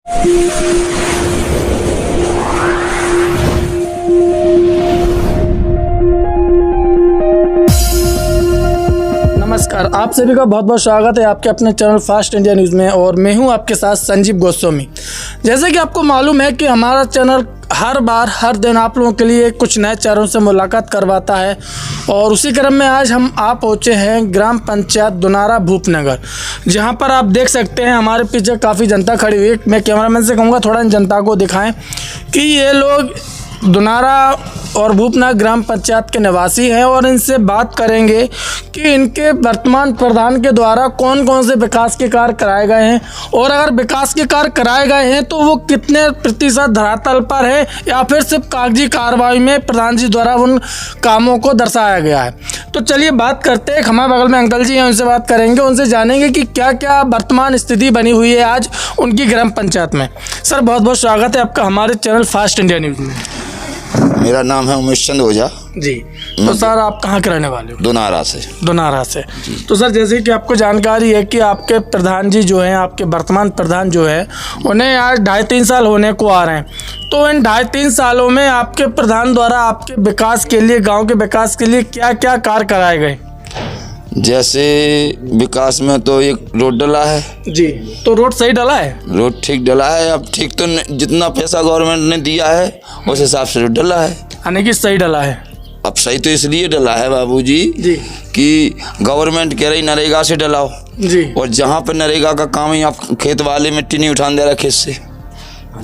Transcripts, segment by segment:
नमस्कार, आप सभी का बहुत बहुत स्वागत है आपके अपने चैनल फास्ट इंडिया न्यूज़ में। और मैं हूं आपके साथ संजीव गोस्वामी। जैसे कि आपको मालूम है कि हमारा चैनल हर बार हर दिन आप लोगों के लिए कुछ नए चेहरों से मुलाकात करवाता है, और उसी क्रम में आज हम पहुंचे हैं ग्राम पंचायत दुनारा भूपनगर, जहां पर आप देख सकते हैं हमारे पीछे काफ़ी जनता खड़ी हुई है। मैं कैमरामैन से कहूँगा थोड़ा इन जनता को दिखाएं कि ये लोग दुनारा और भूपनगर ग्राम पंचायत के निवासी हैं, और इनसे बात करेंगे कि इनके वर्तमान प्रधान के द्वारा कौन कौन से विकास के कार्य कराए गए हैं, और अगर विकास के कार्य कराए गए हैं तो वो कितने प्रतिशत धरातल पर है या फिर सिर्फ कागजी कार्रवाई में प्रधान जी द्वारा उन कामों को दर्शाया गया है। तो चलिए बात करते हैं। हमारे बगल में अंकल जी हैं, उनसे बात करेंगे, उनसे जानेंगे कि क्या क्या वर्तमान स्थिति बनी हुई है आज उनकी ग्राम पंचायत में। सर बहुत बहुत स्वागत है आपका हमारे चैनल फास्ट इंडिया न्यूज़ में। मेरा नाम है उमेश चंद ओझा जी। तो सर आप कहाँ के रहने वाले हो? दुनारा से। दुनारा से। तो सर जैसे कि आपको जानकारी है कि आपके प्रधान जी जो हैं, आपके वर्तमान प्रधान जो है, उन्हें आज 2.5-3 साल होने को आ रहे हैं। तो इन 2.5-3 सालों में आपके प्रधान द्वारा आपके विकास के लिए, गांव के विकास के लिए क्या क्या कार्य कराए गए? जैसे विकास में तो एक रोड डला है जी। तो रोड सही डला है? रोड ठीक डला है। अब ठीक तो जितना पैसा गवर्नमेंट ने दिया है उस हिसाब से रोड डला है, यानी कि सही डला है। अब सही तो इसलिए डला है बाबूजी जी कि गवर्नमेंट कह रही नरेगा से डलाओ जी, और जहाँ पर नरेगा का काम है आप खेत वाले मिट्टी नहीं उठाने दे रहा खेत से,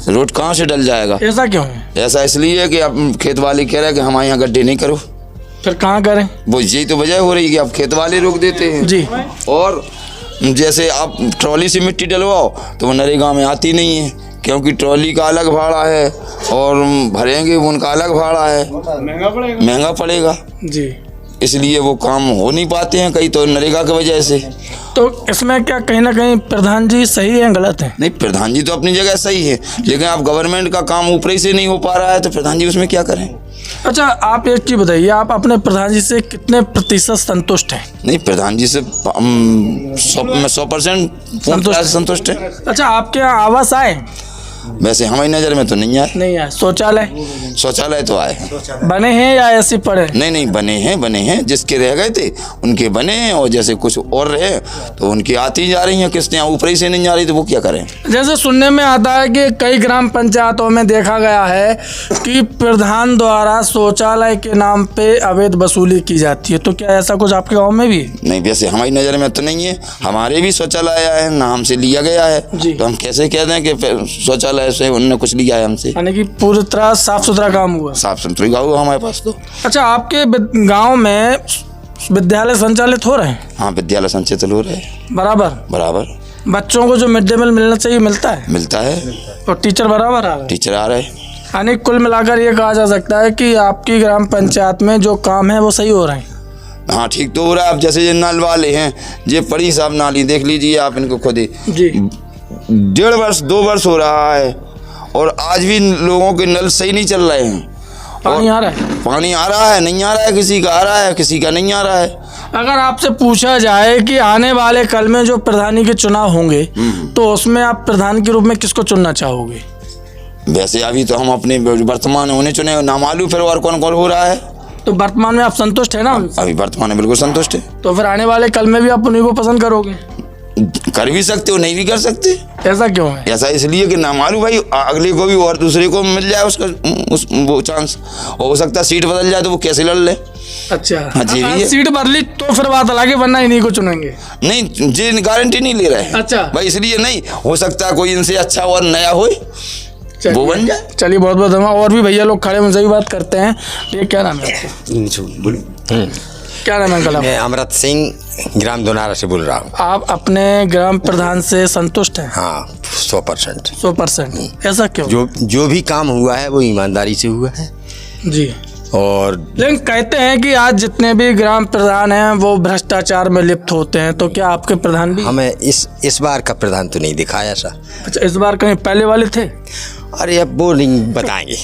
रोड कहाँ से डल जाएगा? ऐसा क्यों है? ऐसा इसलिए है कि अब खेत वाले कह रहे हैं कि हमारे यहाँ गड्ढे नहीं करो। फिर कहाँ करें? वो यही तो वजह हो रही है कि आप खेत वाले रोक देते हैं जी। और जैसे आप ट्रॉली से मिट्टी डलवाओ तो वो नरेगा में आती नहीं है, क्योंकि ट्रॉली का अलग भाड़ा है और भरेंगे वो उनका अलग भाड़ा है, महंगा पड़ेगा जी। इसलिए वो काम हो नहीं पाते हैं कहीं तो नरेगा की वजह से। तो इसमें क्या कहीं ना कहीं प्रधान जी सही है गलत है? नहीं, प्रधान जी तो अपनी जगह सही है, लेकिन आप गवर्नमेंट का काम ऊपर ही से नहीं हो पा रहा है तो प्रधान जी उसमें क्या करें? अच्छा आप एक चीज़ बताइए, आप अपने प्रधान जी से कितने प्रतिशत संतुष्ट हैं? नहीं, प्रधान जी से 100% संतुष्ट है। अच्छा आपके यहाँ आवास आए? वैसे हमारी नज़र में तो नहीं आए। नहीं आए। शौचालय तो आए बने हैं या ऐसे पड़े? नहीं, बने हैं जिसके रह गए थे उनके बने हैं, और जैसे कुछ और रहे तो उनकी आती जा रही हैं किस्तें, ऊपर ही से नहीं जा रही तो वो क्या करें? जैसे सुनने में आता है कि कई ग्राम पंचायतों में देखा गया है कि प्रधान द्वारा शौचालय के नाम पे अवैध वसूली की जाती है, तो क्या ऐसा कुछ आपके गाँव में भी है? नहीं, वैसे हमारी नज़र में तो नहीं है। हमारे भी शौचालय है, नाम से लिया गया है तो हम कैसे कह दें कि शौचालय से उन्होंने कुछ लिया है हमसे? यानी कि पूरी तरह साफ सुथरा काम हुआ? साफ सुथरी गाँव हुआ हमारे पास तो। अच्छा आपके गांव में विद्यालय संचालित हो रहे हैं? हाँ, विद्यालय संचालित हो रहे हैं बराबर। बच्चों को जो मिड डे मील मिलना चाहिए मिलता है? मिलता है। और टीचर बराबर आ रहे हैं? टीचर आ रहे हैं। यानी कुल मिलाकर ये कहा जा सकता है कि आपकी ग्राम पंचायत में जो काम है वो सही हो रहे हैं? हाँ, ठीक तो हो रहा है। अब जैसे ये नल वाले हैं, ये बड़ी साहब नाली देख लीजिए आप इनको खुद ही जी। 1.5 वर्ष 2 वर्ष हो रहा है और आज भी लोगों के नल सही नहीं चल रहे हैं। पानी आ रहा है? पानी आ रहा है, नहीं आ रहा है, किसी का आ रहा है, किसी का नहीं आ रहा है। अगर आपसे पूछा जाए कि आने वाले कल में जो प्रधानी के चुनाव होंगे तो उसमें आप प्रधान के रूप में किसको चुनना चाहोगे? वैसे अभी तो हम अपने वर्तमान होने चुने, ना मालूम फिर और कौन कौन हो रहा है। तो वर्तमान में आप संतुष्ट है ना? अभी वर्तमान में बिल्कुल संतुष्ट है। तो फिर आने वाले कल में भी आप उन्हीं को पसंद करोगे? कर भी सकते हो, नहीं भी कर सकते। ऐसा क्यों है? ऐसा इसलिए कि ना मालूम भाई अगले को भी और दूसरे को मिल जाए उसका वो चांस, हो सकता है सीट बदल जाए तो वो कैसे लड़ ले। अच्छा हाँ जी, अगर सीट बदली तो फिर बात अलग है, वरना इन्हीं को चुनेंगे? नहीं, जी गारंटी नहीं ले रहे हैं। अच्छा भाई इसलिए नहीं, हो सकता है कोई इनसे अच्छा और नया हो वो बन जाए। चलिए बहुत बहुत धन्यवाद। और भी भैया लोग खड़े उनसे भी बात करते हैं। ये क्या नाम है आपका? क्या नाम है अंकल? मैं अमृत सिंह ग्राम दुनारा से बोल रहा हूँ। आप अपने ग्राम प्रधान से संतुष्ट हैं? हाँ 100%। 100%। ऐसा क्यों? जो भी काम हुआ है वो ईमानदारी से हुआ है जी। और लेकिन कहते हैं कि आज जितने भी ग्राम प्रधान हैं वो भ्रष्टाचार में लिप्त होते हैं, तो क्या आपके प्रधान भी? हमें इस बार का प्रधान तो नहीं दिखाया सर। अच्छा, इस बार कहीं पहले वाले थे? अरे अब वो नहीं बताएंगे।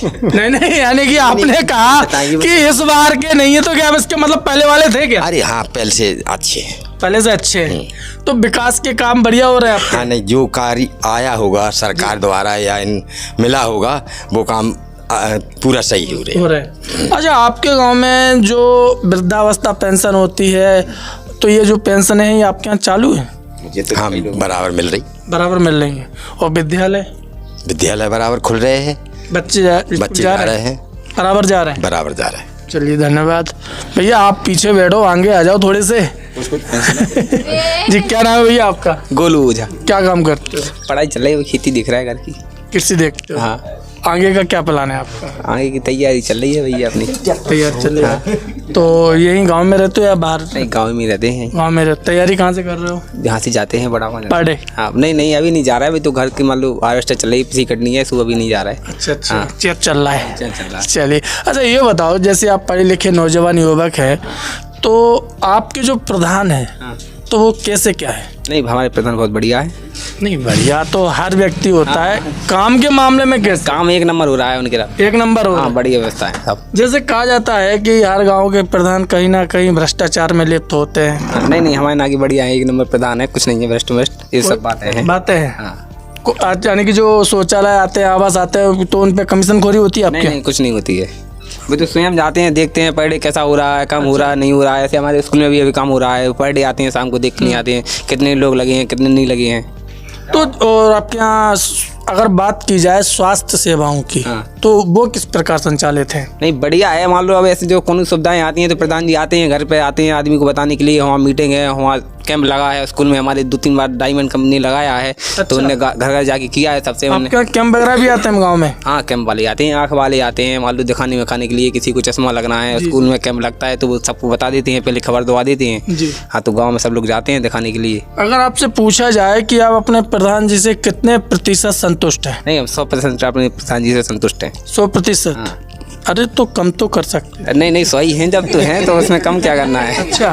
नहीं, यानी कि आपने कहा कि इस बार के नहीं है, तो क्या इसके मतलब पहले वाले थे क्या? अरे हाँ, पहले से अच्छे हैं। पहले से अच्छे हैं, तो विकास के काम बढ़िया हो रहे हैं आपके? हाँ नहीं, जो कार्य आया होगा सरकार द्वारा या मिला होगा वो काम पूरा सही हो रहे हैं। अच्छा, आपके गांव में जो वृद्धावस्था पेंशन होती है, तो ये जो पेंशन है ये आपके यहाँ चालू है? हाँ, बराबर मिल रही, बराबर मिल रही है। और विद्यालय बराबर खुल रहे हैं, बच्चे जा रहे हैं, बराबर जा रहे हैं। चलिए धन्यवाद भैया, आप पीछे बैठो, आगे आ जाओ थोड़े से। जी, क्या नाम है भैया आपका? गोलू ओझा। क्या काम करते हो? पढ़ाई चल रही है, खेती दिख रहा है घर की। कृषि देखते हो? हाँ। आगे का क्या प्लान है आपका? आगे की तैयारी चल रही है भैया अपनी। तैयारी चल रही है। तो यहीं गांव में रहते हो या बाहर? नहीं, गांव में रहते हैं। गांव में रहते। तैयारी कहाँ से कर रहे हो? यहाँ से जाते हैं बड़ा पर डे? हाँ, नहीं अभी नहीं जा रहा है, अभी तो घर की मान लो हार्वेस्टर चल रही है, किसी कटनी है, सुबह भी नहीं जा रहा है। अच्छा, हाँ। चल रहा है। चल रहा है। चलिए, अच्छा ये बताओ, जैसे आप पढ़े लिखे नौजवान युवक हैं, तो आपके जो प्रधान है तो वो कैसे क्या है? नहीं, हमारे प्रधान बहुत बढ़िया है। नहीं, बढ़िया तो हर व्यक्ति होता है, काम के मामले में कैसे? काम एक नंबर हो रहा है उनके साथ। एक नंबर हो रहा है। हाँ, बढ़िया व्यवस्था है सब। जैसे कहा जाता है कि हर गांव के प्रधान कहीं ना कहीं भ्रष्टाचार में लिप्त होते हैं। नहीं, हमारे ना की बढ़िया है, एक नंबर प्रधान है, कुछ नहीं है भ्रष्ट ये सब बातें हैं। हाँ, यानी कि जो शौचालय आते हैं, आवास आते हैं, तो उन पे कमीशन खोरी होती है आपके? नहीं, कुछ नहीं होती है। अभी तो स्वयं जाते हैं, देखते हैं पर डे कैसा हो रहा है, कम हो रहा है, नहीं हो रहा है। ऐसे हमारे स्कूल में भी अभी काम हो रहा है, पर डे आते हैं, शाम को देखने आते हैं कितने लोग लगे हैं, कितने नहीं लगे हैं। तो और आपके यहाँ अगर बात की जाए स्वास्थ्य सेवाओं की, तो वो किस प्रकार संचालित है? नहीं, बढ़िया है। मान लो अब ऐसे जो कौन सुविधाएं आती हैं तो प्रधान जी आते हैं, घर पे आते हैं आदमी को बताने के लिए। वहाँ मीटिंग है, वहाँ कैंप लगा है स्कूल में, हमारे 2-3 बार डायमंड कंपनी लगाया है। अच्छा। तो उन्होंने घर घर जाके किया है सबसे। आपका कैंप वगैरह भी आते हैं गाँव में? हाँ, कैंप वाले आते हैं, आँख वाले आते हैं, मान लो दिखाने वखाने के लिए, किसी को चश्मा लगना है स्कूल में कैंप लगता है तो वो सबको बता देते हैं, पहले खबर दवा देते हैं। हाँ, तो गाँव में सब लोग जाते हैं दिखाने के लिए। अगर आपसे पूछा जाए कि आप अपने प्रधान जी से कितने प्रतिशत संतुष्ट हैं? नहीं, हम 100% अपने प्रधान जी से संतुष्ट हैं। 100%? अरे तो कम तो कर सकते हैं। नहीं, सही हैं जब तो हैं, तो उसमें कम क्या करना है। अच्छा,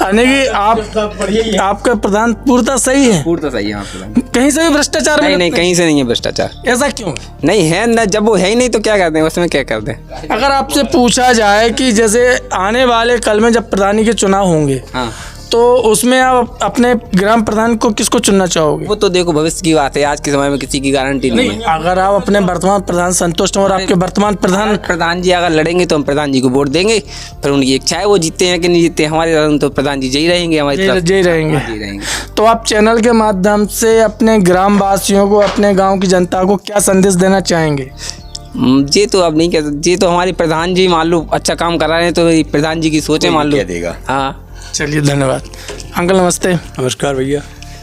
यानी कि आपका प्रधान पूर्णतः सही है? पूर्णतः सही है आपका। कहीं से भी भ्रष्टाचार नहीं, कहीं से नहीं है भ्रष्टाचार। ऐसा क्यों? नहीं है ना, जब वो है ही नहीं तो क्या करते हैं, उसमें क्या कर दें। अगर आपसे पूछा जाए कि जैसे आने वाले कल में जब प्रधानी के चुनाव होंगे, हाँ, तो उसमें आप अपने ग्राम प्रधान को किसको चुनना चाहोगे? वो तो देखो भविष्य की बात है, आज के समय में किसी की गारंटी नहीं है। अगर आप अपने वर्तमान प्रधान संतुष्ट हो और आपके वर्तमान प्रधान जी अगर लड़ेंगे तो हम प्रधान जी को वोट देंगे, फिर उनकी इच्छा है वो जीतते हैं कि नहीं जीतते, हमारे तो प्रधान जी जय रहेंगे, हमारी तरफ जय रहेंगे। तो आप चैनल के माध्यम से अपने ग्राम वासियों को, अपने गाँव की जनता को क्या संदेश देना चाहेंगे? ये तो अब नहीं कहते, ये तो हमारे प्रधान जी मान लो अच्छा काम कर रहे हैं तो प्रधान जी की सोचे मान लो देगा। हाँ, चलिए धन्यवाद। अंकल नमस्ते। नमस्कार भैया।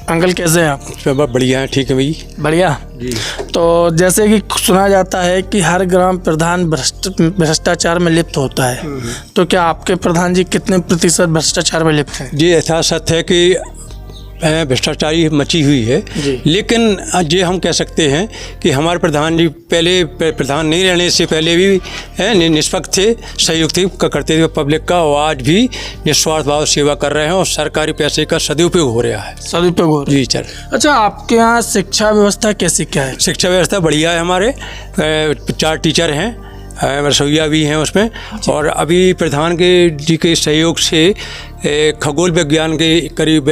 अंकल कैसे हैं आप? सब बढ़िया है, ठीक है भैया। बढ़िया जी। तो जैसे कि सुना जाता है कि हर ग्राम प्रधान भ्रष्टाचार में लिप्त होता है, तो क्या आपके प्रधान जी कितने प्रतिशत भ्रष्टाचार में लिप्त हैं? जी, ऐसा सत्य है कि भ्रष्टाचारी मची हुई है, लेकिन ये हम कह सकते हैं कि हमारे प्रधान जी पहले प्रधान नहीं रहने से पहले भी निष्पक्ष थे, सहयोग थे, करते थे पब्लिक का, और आज भी निस्वार्थ भाव सेवा कर रहे हैं और सरकारी पैसे का सदुपयोग हो रहा है। सदुपयोग हो रहा है? जी सर। अच्छा, आपके यहाँ शिक्षा व्यवस्था कैसी क्या है? शिक्षा व्यवस्था बढ़िया है, हमारे 4 टीचर हैं, रसोईया भी हैं उसमें, और अभी प्रधान के जी के सहयोग से खगोल विज्ञान के करीब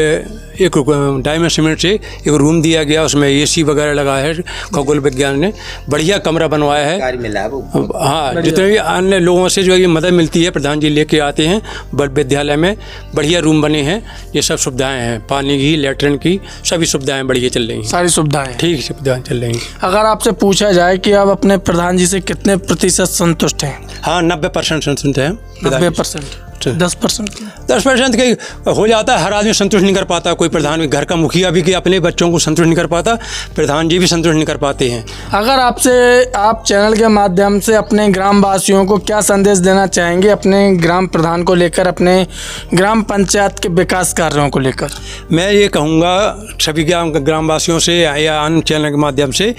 1 डायमंड सीमेंट से एक रूम दिया गया, उसमें AC वगैरह लगा है। खगोल विज्ञान ने बढ़िया कमरा बनवाया है। हाँ, जितने भी अन्य लोगों से जो ये मदद मिलती है प्रधान जी लेके आते हैं, बड़े विद्यालय में बढ़िया रूम बने हैं, ये सब सुविधाएं हैं, पानी की, लैट्रिन की, सभी सुविधाएं बढ़िया चल रही हैं। सारी सुविधाएं ठीक सुविधाएं चल रही हैं। अगर आपसे पूछा जाए कि आप अपने प्रधान जी से कितने प्रतिशत संतुष्ट हैं? हाँ, 90% संतुष्ट हैं। 90%? 10%? 10% के हो जाता है, हर आदमी संतुष्ट नहीं कर पाता। कोई प्रधान घर का मुखिया भी कि अपने बच्चों को संतुष्ट नहीं कर पाता, प्रधान जी भी संतुष्ट नहीं कर पाते हैं। अगर आप चैनल के माध्यम से अपने ग्राम वासियों को क्या संदेश देना चाहेंगे अपने ग्राम प्रधान को लेकर, अपने ग्राम पंचायत के विकास कार्यों को लेकर? मैं ये कहूँगा सभी ग्राम वासियों से या अन्य चैनल के माध्यम से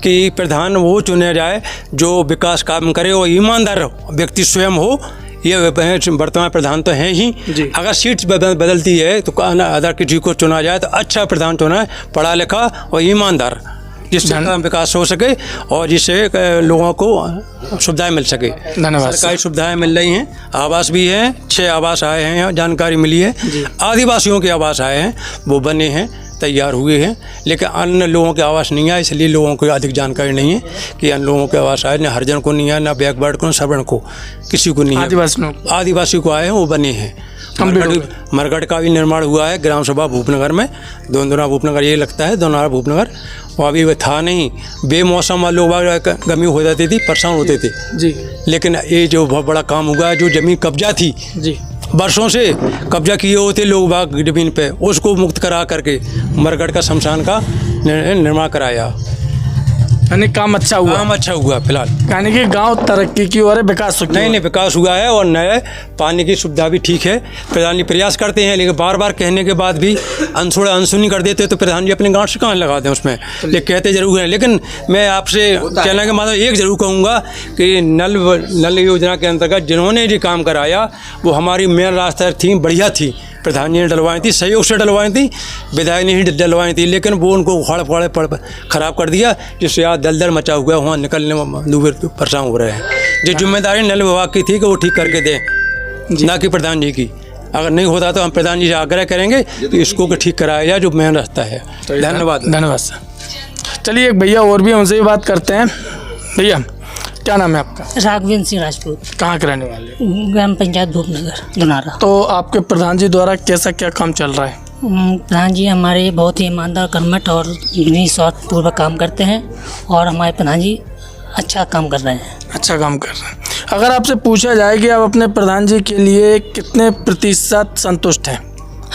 कि प्रधान वो चुना जाए जो विकास काम करे और ईमानदार व्यक्ति स्वयं हो। ये वर्तमान प्रधान तो हैं ही, अगर सीट बदलती है तो अदर किसी को चुना जाए तो अच्छा प्रधान चुना है, पढ़ा लिखा और ईमानदार, जिससे विकास हो सके और जिससे लोगों को सुविधाएं मिल सके। धन्यवाद। सरकारी सुविधाएं मिल रही हैं, आवास भी हैं, 6 आवास आए हैं, यहाँ जानकारी मिली है। आदिवासियों के आवास आए हैं, वो बने हैं, तैयार हुए हैं, लेकिन अन्य लोगों के आवास नहीं आए, इसलिए लोगों को अधिक जानकारी नहीं है कि अन्य लोगों के आवास आए। न हरिजन को नहीं आया, न बैकवर्ड को, न सवर्ण को, किसी को नहीं है। आदिवासी को आए हैं, वो बने हैं। मरगढ़ का भी निर्माण हुआ है ग्राम सभा भूपनगर में, दोनों भूपनगर ये लगता है, दोनों भूपनगर। वो अभी वो था नहीं, बेमौसम लोग गमी हो जाती थी, परेशान होते थे जी। लेकिन ये जो बहुत बड़ा काम हुआ है, जो ज़मीन कब्जा थी जी, वर्षों से कब्जा किए होते लोग बाग ज़मीन पे, उसको मुक्त करा करके मरगढ़ का शमशान का निर्माण कराया। यानी काम अच्छा हुआ। काम अच्छा हुआ फिलहाल, यानी कि गांव तरक्की की ओर विकास हो। नहीं विकास हुआ है और नए पानी की सुविधा भी ठीक है। प्रधान जी प्रयास करते हैं, लेकिन बार बार कहने के बाद भी अनसुनी कर देते, तो प्रधान जी अपने गांठ से कहाँ लगा दें उसमें। लेकिन कहते जरूर हैं, लेकिन मैं आपसे कहने के मतलब एक ज़रूर कहूँगा कि नल योजना के अंतर्गत जिन्होंने ये काम कराया वो हमारी मेन रास्ता थी, बढ़िया थी। प्रधान जी ने डलवाई थी, सहयोग से डलवाई थी, विधायक ने ही डलवाई थी, लेकिन वो उनको उखाड़ ख़राब कर दिया, जिससे आज दलदल मचा हुआ, वहाँ निकलने में दूर परेशान हो रहे हैं। जो जिम्मेदारी नल विभाग की थी कि वो ठीक करके दें, ना कि प्रधान जी की। अगर नहीं होता तो हम प्रधान जी से आग्रह करेंगे कि इसको ठीक कराया जाए, जो मेन रास्ता है। धन्यवाद। धन्यवाद सर। चलिए एक भैया और भी हमसे भी बात करते हैं। भैया क्या नाम है आपका? राघवेंद्र सिंह राजपूत। कहाँ के रहने वाले? ग्राम पंचायत भूपनगर दुनारा। तो आपके प्रधान जी द्वारा कैसा क्या काम चल रहा है? प्रधान जी हमारे बहुत ही ईमानदार, कर्मठ और निस्वार्थ पूर्वक काम करते हैं और हमारे प्रधान जी अच्छा काम कर रहे हैं। अच्छा काम कर रहे हैं। अगर आपसे पूछा जाए कि आप अपने प्रधान जी के लिए कितने प्रतिशत संतुष्ट हैं?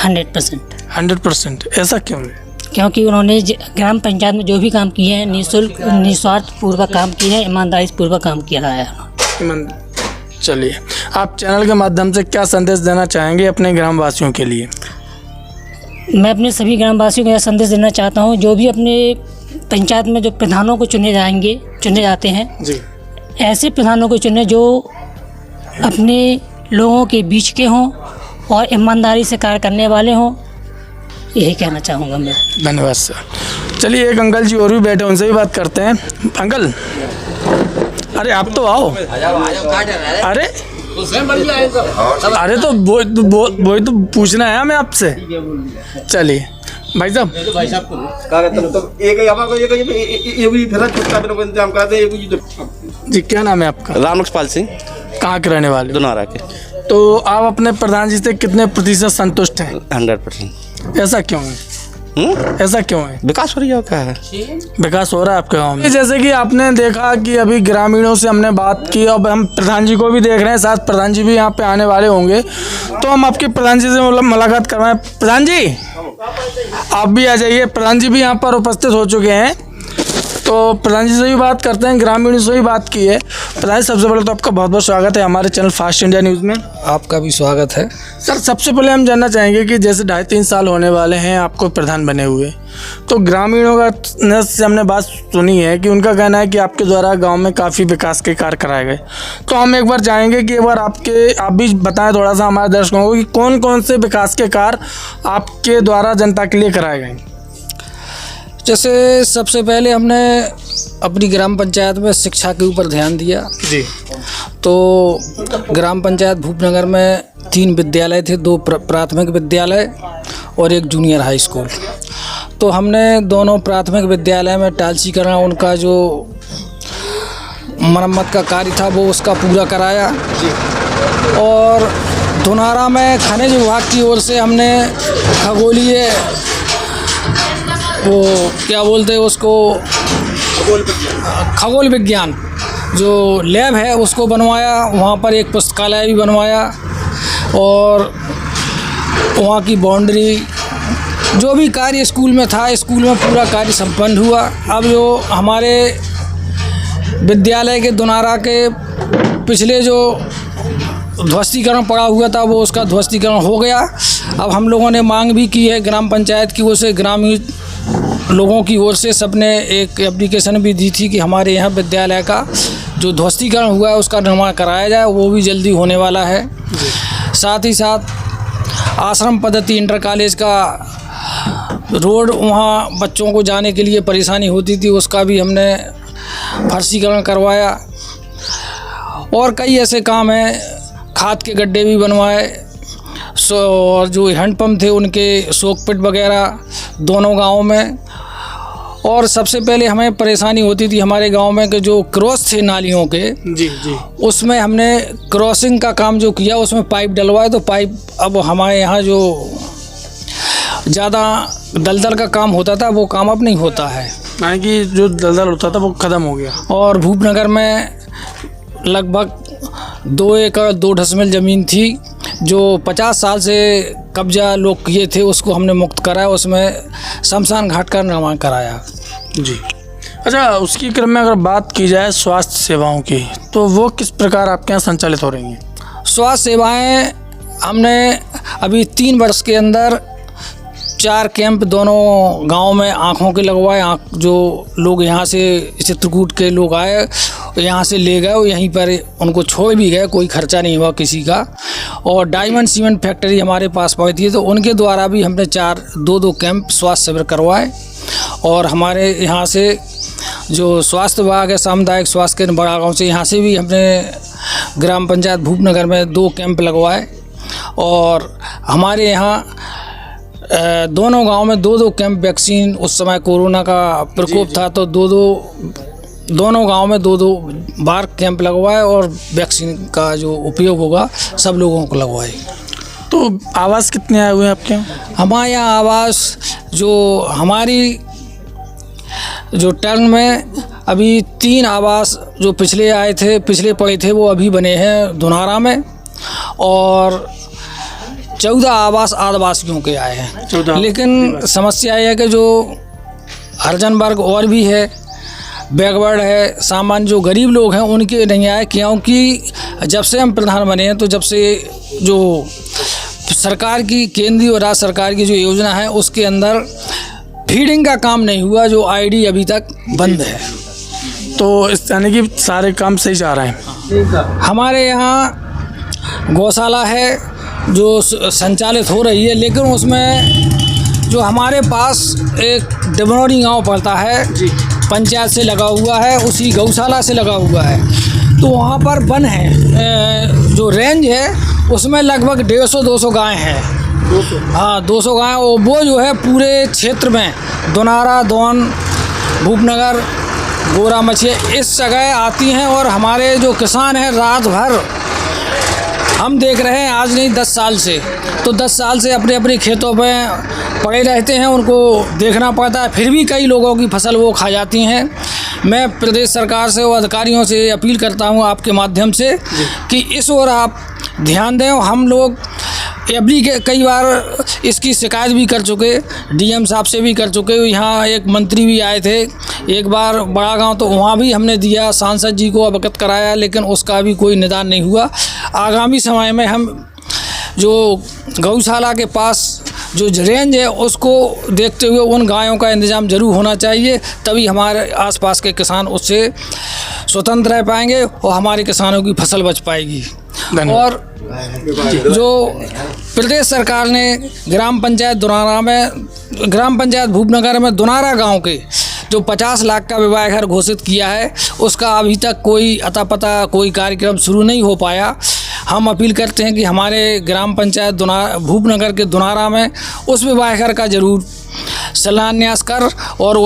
100%। 100%। ऐसा क्यों है? क्योंकि उन्होंने ग्राम पंचायत में जो भी काम किए हैं निःशुल्क निस्वार्थ पूर्वक काम किए हैं, ईमानदारी पूर्वक काम किया है। चलिए आप चैनल के माध्यम से क्या संदेश देना चाहेंगे अपने ग्रामवासियों के लिए? मैं अपने सभी ग्रामवासियों को यह संदेश देना चाहता हूँ, जो भी अपने पंचायत में जो प्रधानों को चुने जाते हैं जी, ऐसे प्रधानों को चुने जो अपने लोगों के बीच के हों और ईमानदारी से कार्य करने वाले हों, यही कहना चाहूँगा मैं। धन्यवाद सर। चलिए एक अंकल जी और भी बैठे, उनसे भी बात करते हैं। अंकल, अरे आप तो आओ। अरे तो वही तो पूछना है हमें आपसे। चलिए भाई साहब, जी क्या नाम है आपका? रामलक्ष्मण सिंह। कहाँ के रहने वाले? दुनारा के। तो आप अपने प्रधान जी से कितने प्रतिशत संतुष्ट हैं? 100%। ऐसा क्यों है? ऐसा क्यों है? विकास हो रही है, क्या है? विकास हो रहा है आपके गांव में। जैसे कि आपने देखा कि अभी ग्रामीणों से हमने बात की, अब हम प्रधान जी को भी देख रहे हैं, साथ प्रधान जी भी यहाँ पे आने वाले होंगे, तो हम आपके प्रधान जी से मुलाकात करवाएं। प्रधान जी आप भी आ जाइए, प्रधान जी भी यहाँ पर उपस्थित हो चुके हैं, तो प्रधान जी से भी बात करते हैं, ग्रामीणों से भी बात की है। प्रधान जी सबसे पहले तो आपका बहुत बहुत स्वागत है हमारे चैनल फास्ट इंडिया न्यूज़ में। आपका भी स्वागत है सर। सबसे पहले हम जानना चाहेंगे कि जैसे 2.5-3 साल होने वाले हैं आपको प्रधान बने हुए, तो ग्रामीणों का से हमने बात सुनी है कि उनका कहना है कि आपके द्वारा गांव में काफ़ी विकास के कार्य कराए गए, तो हम एक बार चाहेंगे कि एक बार आप भी बताएं थोड़ा सा हमारे दर्शकों को कि कौन कौन से विकास के कार्य आपके द्वारा जनता के लिए कराए गए। जैसे सबसे पहले हमने अपनी ग्राम पंचायत में शिक्षा के ऊपर ध्यान दिया जी। तो ग्राम पंचायत भूपनगर में 3 विद्यालय थे, 2 प्राथमिक विद्यालय और 1 जूनियर हाई स्कूल। तो हमने दोनों प्राथमिक विद्यालय में टाइल्सीकरण, उनका जो मरम्मत का कार्य था वो उसका पूरा कराया। और दुनारा में खनिज विभाग की ओर से हमने खगोलीय, वो क्या बोलते हैं उसको, खगोल विज्ञान जो लैब है उसको बनवाया। वहाँ पर एक पुस्तकालय भी बनवाया और वहाँ की बाउंड्री, जो भी कार्य स्कूल में था, स्कूल में पूरा कार्य संपन्न हुआ। अब जो हमारे विद्यालय के दुनारा के पिछले जो ध्वस्तीकरण पड़ा हुआ था वो उसका ध्वस्तीकरण हो गया। अब हम लोगों ने मांग भी की है ग्राम पंचायत की ओर से, ग्रामीण लोगों की ओर से सबने एक एप्लीकेशन भी दी थी कि हमारे यहाँ विद्यालय का जो ध्वस्तीकरण हुआ है उसका निर्माण कराया जाए, वो भी जल्दी होने वाला है। साथ ही साथ आश्रम पद्धति इंटर कॉलेज का रोड वहाँ बच्चों को जाने के लिए परेशानी होती थी, उसका भी हमने फर्शीकरण करवाया। और कई ऐसे काम हैं, खाद के गड्ढे भी बनवाए, और जो हैंडपम्प थे उनके सोकपिट वगैरह दोनों गाँव में। और सबसे पहले हमें परेशानी होती थी हमारे गांव में कि जो क्रॉस थे नालियों के, जी जी, उसमें हमने क्रॉसिंग का काम जो किया उसमें पाइप डलवाए, तो पाइप अब हमारे यहाँ जो ज़्यादा दलदल का काम होता था वो काम अब नहीं होता है, यानी कि जो दलदल होता था वो ख़त्म हो गया। और भूपनगर में लगभग 2 एकड़ 2 ढसमिल ज़मीन थी जो 50 साल से कब्जा लोग किए थे, उसको हमने मुक्त कराया, उसमें शमशान घाट का निर्माण कराया। जी, अच्छा, उसकी क्रम में अगर बात की जाए स्वास्थ्य सेवाओं की, तो वो किस प्रकार आपके यहाँ संचालित हो रही हैं? स्वास्थ्य सेवाएं हमने अभी 3 वर्ष के अंदर 4 कैंप दोनों गांव में आँखों के लगवाए। आँख जो लोग यहाँ से चित्रकूट के लोग आए यहाँ से ले गए, यहीं पर उनको छोड़ भी गए, कोई खर्चा नहीं हुआ किसी का। और डायमंड सीमेंट फैक्ट्री हमारे पास पहुँची है, तो उनके द्वारा भी हमने 2 कैंप स्वास्थ्य शिविर करवाए। और हमारे यहाँ से जो स्वास्थ्य विभाग है, सामुदायिक स्वास्थ्य केंद्र बड़ा गाँव से, यहाँ से भी हमने ग्राम पंचायत भूपनगर में 2 कैंप लगवाए। और हमारे यहाँ दोनों गांव में 2 कैंप वैक्सीन, उस समय कोरोना का प्रकोप था तो दोनों गांव में 2 बार कैंप लगवाए और वैक्सीन का जो उपयोग होगा सब लोगों को लगवाए। तो आवास कितने आए हुए हैं आपके यहाँ? हमारे यहाँ आवास जो हमारी जो टर्न में अभी 3 आवास जो पिछले पड़े थे वो अभी बने हैं धुनारा में, और 14 आवास आदिवासियों के आए हैं। लेकिन समस्या यह है कि जो हरिजन वर्ग और भी है, बैकवर्ड है, सामान्य जो गरीब लोग हैं उनके नहीं आए, क्योंकि जब से हम प्रधान बने हैं तो जब से जो सरकार की केंद्रीय और राज्य सरकार की जो योजना है उसके अंदर फीडिंग का काम नहीं हुआ, जो आईडी अभी तक बंद है। तो इस यानी कि सारे काम सही जा रहे हैं। हमारे यहाँ गौशाला है जो संचालित हो रही है, लेकिन उसमें जो हमारे पास एक डिबनौरी गांव पड़ता है, पंचायत से लगा हुआ है, उसी गौशाला से लगा हुआ है, तो वहाँ पर वन है, जो रेंज है उसमें लगभग 150-200 गाय हैं। हाँ, 200 गाय। वो जो है पूरे क्षेत्र में दोनारा, दोन, भूपनगर, गोरा मछिया इस जगह आती हैं। और हमारे जो किसान हैं रात भर हम देख रहे हैं, आज नहीं 10 साल से, तो 10 साल से अपने अपने खेतों में पड़े रहते हैं, उनको देखना पड़ता है, फिर भी कई लोगों की फसल वो खा जाती हैं। मैं प्रदेश सरकार से और अधिकारियों से अपील करता हूं आपके माध्यम से कि इस ओर आप ध्यान दें। हम लोग कई बार इसकी शिकायत भी कर चुके, डीएम साहब से भी कर चुके, यहाँ एक मंत्री भी आए थे एक बार बड़ा गांव, तो वहाँ भी हमने दिया, सांसद जी को अवगत कराया, लेकिन उसका भी कोई निदान नहीं हुआ। आगामी समय में हम जो गौशाला के पास जो रेंज है उसको देखते हुए उन गायों का इंतजाम जरूर होना चाहिए, तभी हमारे आसपास के किसान उससे स्वतंत्र रह पाएंगे और हमारे किसानों की फसल बच पाएगी। और जो प्रदेश सरकार ने ग्राम पंचायत भूपनगर में दोनारा गांव के जो 50 लाख का विवाह घर घोषित किया है, उसका अभी तक कोई अता पता कोई कार्यक्रम शुरू नहीं हो पाया। हम अपील करते हैं कि हमारे ग्राम पंचायत भूपनगर के दोनारा में उस विवाह घर का जरूर शिलान्यास कर और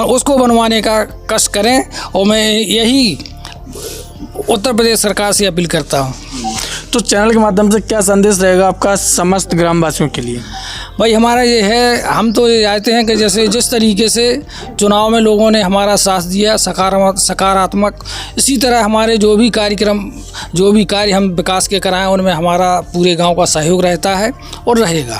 उसको बनवाने का कष्ट करें। और मैं यही उत्तर प्रदेश सरकार से अपील करता हूँ। तो चैनल के माध्यम से क्या संदेश रहेगा आपका समस्त ग्रामवासियों के लिए? भाई हमारा ये है, हम तो ये चाहते हैं कि जैसे जिस तरीके से चुनाव में लोगों ने हमारा साथ दिया सकारात्मक, इसी तरह हमारे जो भी कार्य हम विकास के कराएं उनमें हमारा पूरे गांव का सहयोग रहता है और रहेगा।